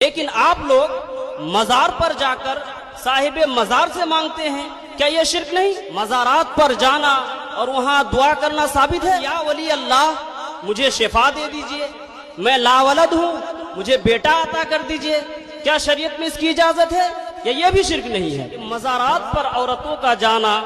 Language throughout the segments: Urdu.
لیکن آپ لوگ مزار پر جا کر صاحب مزار سے مانگتے ہیں، کیا یہ شرک نہیں؟ مزارات پر جانا اور وہاں دعا کرنا ثابت ہے؟ یا ولی اللہ مجھے شفا دے دیجئے، میں لاولد ہوں، مجھے بیٹا عطا کر دیجئے، کیا شریعت میں اس کی اجازت ہے؟ یا یہ بھی شرک نہیں ہے؟ مزارات پر عورتوں کا جانا،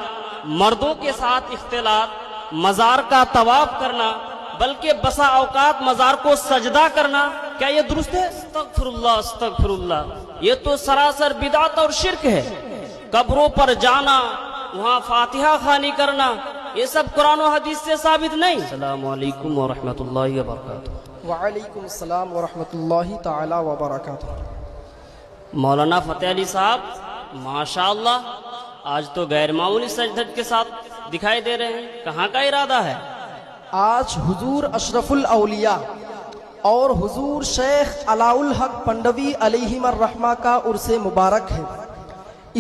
مردوں کے ساتھ اختلاط، مزار کا طواف کرنا، بلکہ بسا اوقات مزار کو سجدہ کرنا، کیا یہ درست ہے؟ استغفر اللہ استغفر اللہ، یہ تو سراسر بدعت اور شرک ہے۔ قبروں پر جانا، وہاں فاتحہ خوانی کرنا، یہ سب قرآن و حدیث سے ثابت نہیں۔ السلام علیکم ورحمۃ اللہ وبرکاتہ۔ وعلیکم السلام ورحمۃ اللہ تعالی وبرکاتہ۔ مولانا فتح علی صاحب ماشاءاللہ آج تو غیر معمولی سجدت کے ساتھ دکھائی دے رہے ہیں، کہاں کا ارادہ ہے؟ آج حضور اشرف الاولیاء اور حضور شیخ علاء الحق پنڈوی علیہم الرحمہ کا عرس مبارک ہے،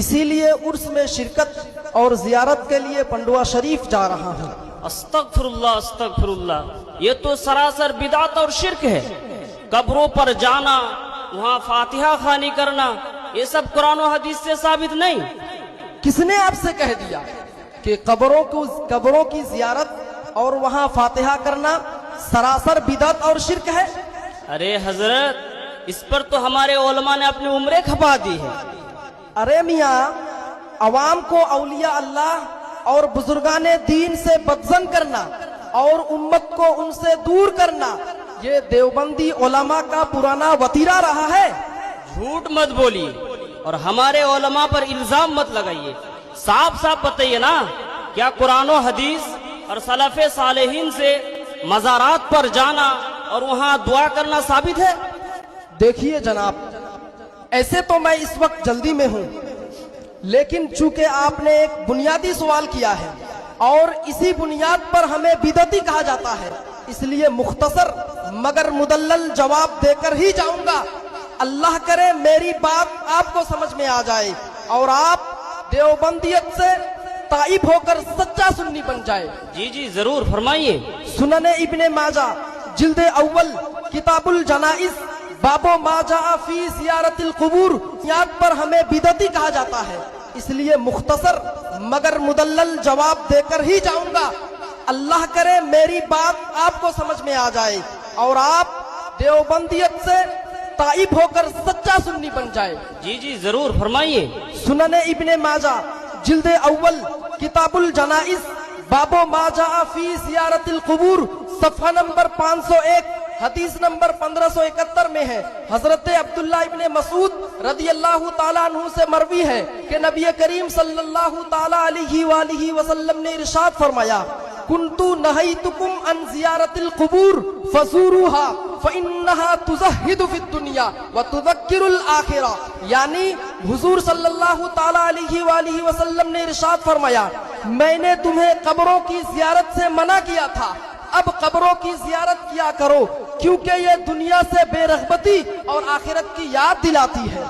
اسی لیے عرس میں شرکت اور زیارت کے لیے پنڈوا شریف جا رہا ہوں۔ استغفر اللہ استغفر اللہ، یہ تو سراسر بدعت اور شرک ہے۔ قبروں پر جانا، وہاں فاتحہ خوانی کرنا، یہ سب قرآن و حدیث سے ثابت نہیں۔ کس نے آپ سے کہہ دیا کہ قبروں کی زیارت اور وہاں فاتحہ کرنا سراسر بدعت اور شرک ہے؟ ارے حضرت، اس پر تو ہمارے علماء نے اپنی عمریں کھپا دی ہے۔ ارے میاں، عوام کو اولیاء اللہ اور بزرگان دین سے بدظن کرنا اور امت کو ان سے دور کرنا، یہ دیوبندی علماء کا پرانا وتیرہ رہا ہے۔ جھوٹ مت بولیے اور ہمارے علماء پر الزام مت لگائیے، صاف صاف بتائیے نا، کیا قرآن و حدیث اور سلف صالحین سے مزارات پر جانا اور وہاں دعا کرنا ثابت ہے؟ دیکھیے جناب، ایسے تو میں اس وقت جلدی میں ہوں، لیکن چونکہ آپ نے ایک بنیادی سوال کیا ہے اور اسی بنیاد پر ہمیں بدعتی کہا جاتا ہے، اس لیے مختصر مگر مدلل جواب دے کر ہی جاؤں گا۔ اللہ کرے میری بات آپ کو سمجھ میں آ جائے اور آپ دیوبندیت سے تائب ہو کر سچا سنی بن جائے۔ جی جی ضرور فرمائیے۔ سنن ابن ماجہ جلد اول کتاب الجنائز باب ما جاء فی زیارت القبور یاد پر ہمیں بدعتی کہا جاتا ہے، اس لیے مختصر مگر مدلل جواب دے کر ہی جاؤں گا۔ اللہ کرے میری بات آپ کو سمجھ میں آ جائے اور آپ دیوبندیت سے تائب ہو کر سچا سنی بن جائے۔ جی جی ضرور فرمائیے۔ سنن ابن ماجہ جلد اول کتاب الجنائز باب ما جاء فی زیارت القبور صفحہ نمبر 501 حدیث نمبر 1571 میں ہے، حضرت عبداللہ ابن مسعود رضی اللہ تعالیٰ عنہ سے مروی ہے کہ نبی کریم صلی اللہ تعالیٰ علیہ وآلہ وسلم نے ارشاد فرمایا، کنتو نہیتکم عن زیارت القبور فزوروها فإنها تزہد فی الدنیا وتذکر الآخرہ، یعنی حضور صلی اللہ تعالیٰ علیہ وآلہ وسلم نے ارشاد فرمایا، میں نے تمہیں قبروں کی زیارت سے منع کیا تھا، اب قبروں کی زیارت کیا کرو کیونکہ یہ دنیا سے بے رغبتی اور آخرت کی یاد دلاتی ہے۔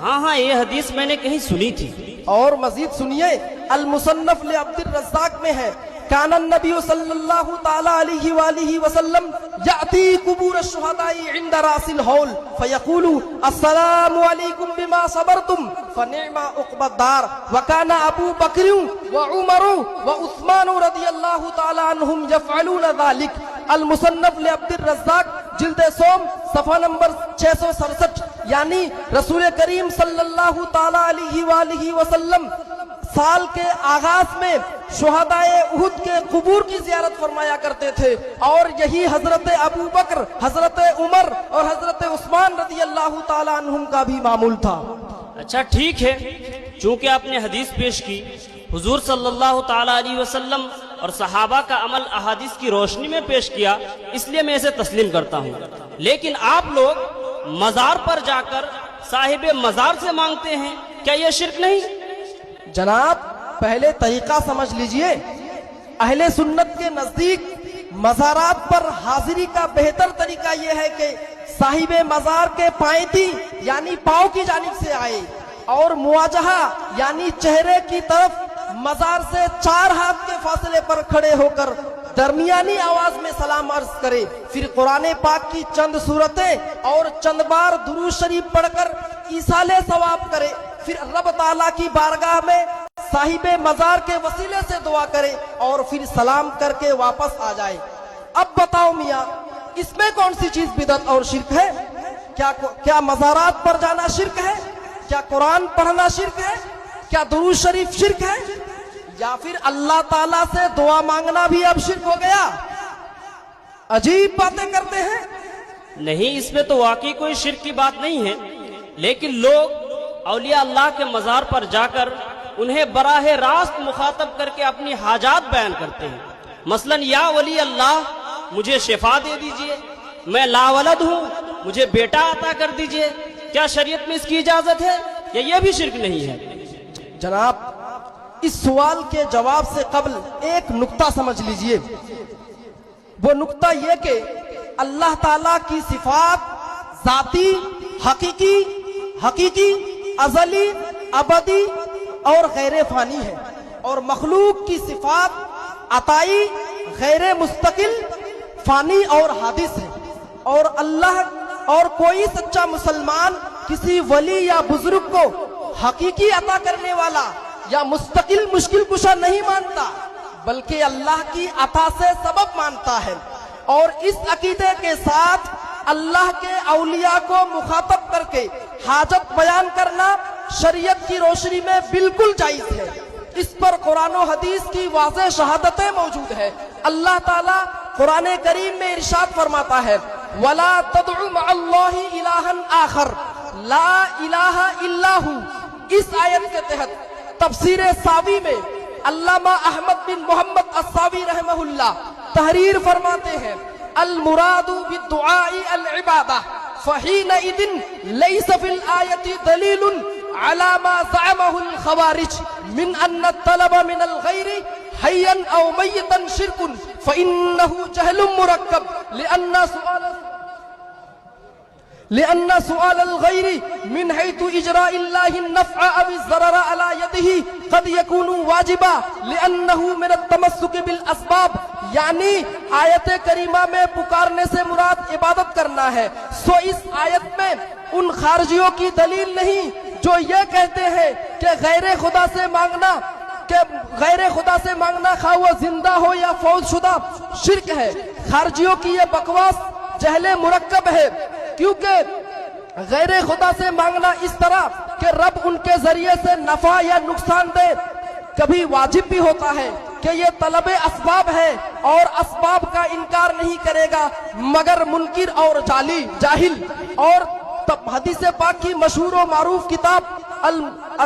ہاں ہاں، یہ حدیث میں نے کہیں سنی تھی۔ اور مزید سنیے، المصنف لعبد الرزاق میں ہے، کان النبی صلی اللہ تعالی علیہ وآلہ وسلم یأتی قبور الشہداء عند راس الحول فیقول السلام علیکم بما صبرتم فنعم عقبی الدار، وکان ابو بکر وعمر وعثمان رضی اللہ تعالی عنہم یفعلون ذلك۔ المصنف لعبد الرزاق جلد سوم صفحہ نمبر 667، یعنی رسول کریم صلی اللہ تعالی علیہ وآلہ وسلم سال کے آغاز میں شہدائے احد کے قبور کی زیارت فرمایا کرتے تھے، اور یہی حضرت ابو بکر، حضرت عمر اور حضرت عثمان رضی اللہ تعالیٰ عنہم کا بھی معمول تھا۔ اچھا ٹھیک ہے، چونکہ آپ نے حدیث پیش کی، حضور صلی اللہ تعالیٰ علیہ وسلم اور صحابہ کا عمل احادیث کی روشنی میں پیش کیا، اس لیے میں اسے تسلیم کرتا ہوں، لیکن آپ لوگ مزار پر جا کر صاحب مزار سے مانگتے ہیں، کیا یہ شرک نہیں؟ جناب پہلے طریقہ سمجھ لیجئے، اہل سنت کے نزدیک مزارات پر حاضری کا بہتر طریقہ یہ ہے کہ صاحب مزار کے پائیتی یعنی پاؤں کی جانب سے آئے اور مواجہہ یعنی چہرے کی طرف مزار سے 4 ہاتھ کے فاصلے پر کھڑے ہو کر درمیانی آواز میں سلام عرض کرے، پھر قرآن پاک کی چند سورتیں اور چند بار درود شریف پڑھ کر ایصال ثواب کرے، پھر رب تعالیٰ کی بارگاہ میں صاحب مزار کے وسیلے سے دعا کرے اور پھر سلام کر کے واپس آ جائے۔ اب بتاؤ میاں، اس میں کون سی چیز بدعت اور شرک ہے؟ کیا مزارات پر جانا شرک ہے؟ کیا قرآن پڑھنا شرک ہے؟ کیا درود شریف شرک ہے؟ یا پھر اللہ تعالیٰ سے دعا مانگنا بھی اب شرک ہو گیا؟ عجیب باتیں کرتے ہیں۔ نہیں، اس میں تو واقعی کوئی شرک کی بات نہیں ہے، لیکن لوگ اولیاء اللہ کے مزار پر جا کر انہیں براہ راست مخاطب کر کے اپنی حاجات بیان کرتے ہیں۔ مثلا یا ولی اللہ مجھے شفا دے دیجئے، میں لاولد ہوں مجھے بیٹا عطا کر دیجئے۔ کیا شریعت میں اس کی اجازت ہے؟ یا یہ بھی شرک نہیں ہے؟ جناب، اس سوال کے جواب سے قبل ایک نقطہ سمجھ لیجئے۔ وہ نقطہ یہ کہ اللہ تعالیٰ کی صفات ذاتی، حقیقی، ازلی، ابدی اور غیر فانی ہے، اور مخلوق کی صفات عطائی، غیر مستقل، فانی اور حادث ہے۔ اور اللہ اور کوئی سچا مسلمان کسی ولی یا بزرگ کو حقیقی عطا کرنے والا یا مستقل مشکل کشا نہیں مانتا، بلکہ اللہ کی عطا سے سبب مانتا ہے۔ اور اس عقیدے کے ساتھ اللہ کے اولیاء کو مخاطب کر کے حاجت بیان کرنا شریعت کی روشنی میں بالکل جائز ہے۔ اس پر قرآن و حدیث کی واضح شہادتیں موجود ہیں۔ اللہ تعالیٰ قرآن کریم میں ارشاد فرماتا ہے، وَلَا تَدْعُ مَعَ اللَّهِ إِلَٰهًا آخَرَ لَا إِلَٰهَ إِلَّا هُوَ۔ اس آیت کے تحت تفسیر ساوی میں علامہ احمد بن محمد الساوی رحمہ اللہ تحریر فرماتے ہیں، المراد بالدعاء العبادہ فحینئذ لیس فی الآیت دلیل على ما زعمه الخوارج من ان الطلب من الغیر حیا او میتا شرک فإنه جہل مرکب لأن سؤال الغير من حيث إجراء الله النفع أو الضرر على يده قد يكون واجبا لأنه من التمسك بالأسباب۔ یعنی آیت کریمہ میں پکارنے سے مراد عبادت کرنا ہے، سو اس آیت میں ان خارجیوں کی دلیل نہیں جو یہ کہتے ہیں کہ غیر خدا سے مانگنا خواہ وہ زندہ ہو یا فوت شدہ شرک ہے۔ خارجیوں کی یہ بکواس جہل مرکب ہے، کیونکہ غیر خدا سے مانگنا اس طرح کہ رب ان کے ذریعے سے نفع یا نقصان دے کبھی واجب بھی ہوتا ہے کہ یہ طلب اسباب ہے، اور اسباب کا انکار نہیں کرے گا مگر منکر اور جاہل۔ اور حدیث پاک کی مشہور و معروف کتاب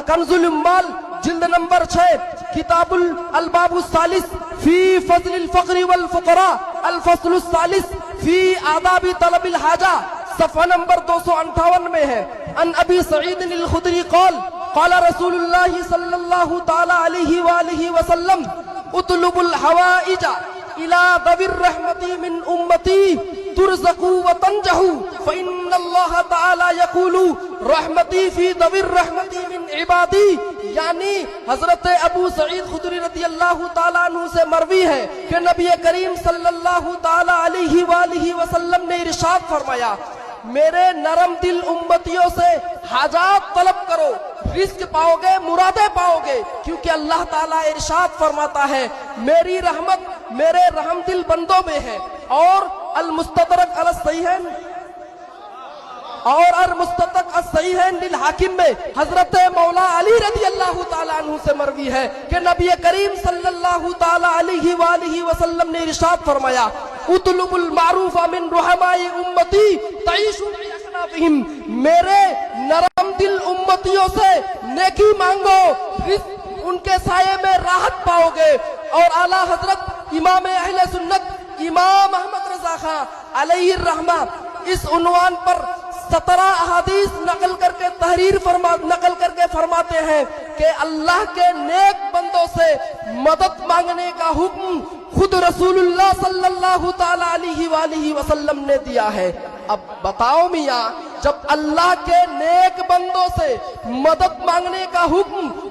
کنز الاموال جلد نمبر 6 کتاب الباب الثالث فی فضل الفقر والفقراء الفصل الثالث فی آداب طلب الحاجہ صفحہ نمبر 258 میں ہے، ان ابی سعید الخدری قال رسول اللہ صلی اللہ تعالی علیہ وآلہ وسلم اطلب الحوائج الى ذوی الرحمت من امتی ترزقوا وتنجحوا فإن اللہ تعالی یقول رحمتی فی ذوی الرحمت من عبادی۔ یعنی حضرت ابو سعید خدری رضی اللہ تعالیٰ عنہ سے مروی ہے کہ نبی کریم صلی اللہ تعالی علیہ وآلہ وسلم نے ارشاد فرمایا، میرے نرم دل امتیوں سے حاجات طلب کرو، رزق پاؤ گے، مرادیں پاؤ گے، کیونکہ اللہ تعالیٰ ارشاد فرماتا ہے میری رحمت میرے رحم دل بندوں میں ہے۔ اور المستدرک علی الصحیحین للحاکم میں حضرت مولا علی رضی اللہ تعالیٰ عنہ سے مروی ہے کہ نبی کریم صلی اللہ تعالیٰ علیہ وآلہ وسلم نے ارشاد فرمایا، اطلب المعروف من رحماء امتی تعیشوا فی اکنافہم، میرے نرم دل امتیوں سے نیکی مانگو، ان کے سائے میں راحت پاؤ گے۔ اور اعلیٰ حضرت امام اہل سنت امام احمد رضا خان علیہ الرحمہ اس عنوان پر 17 احادیث نقل کر کے فرماتے ہیں کہ اللہ کے نیک بندوں سے مدد مانگنے کا حکم خود رسول اللہ صلی اللہ تعالی علیہ وآلہ وسلم نے دیا ہے۔ اب بتاؤ میاں، جب اللہ کے نیک بندوں سے مدد مانگنے کا حکم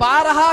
12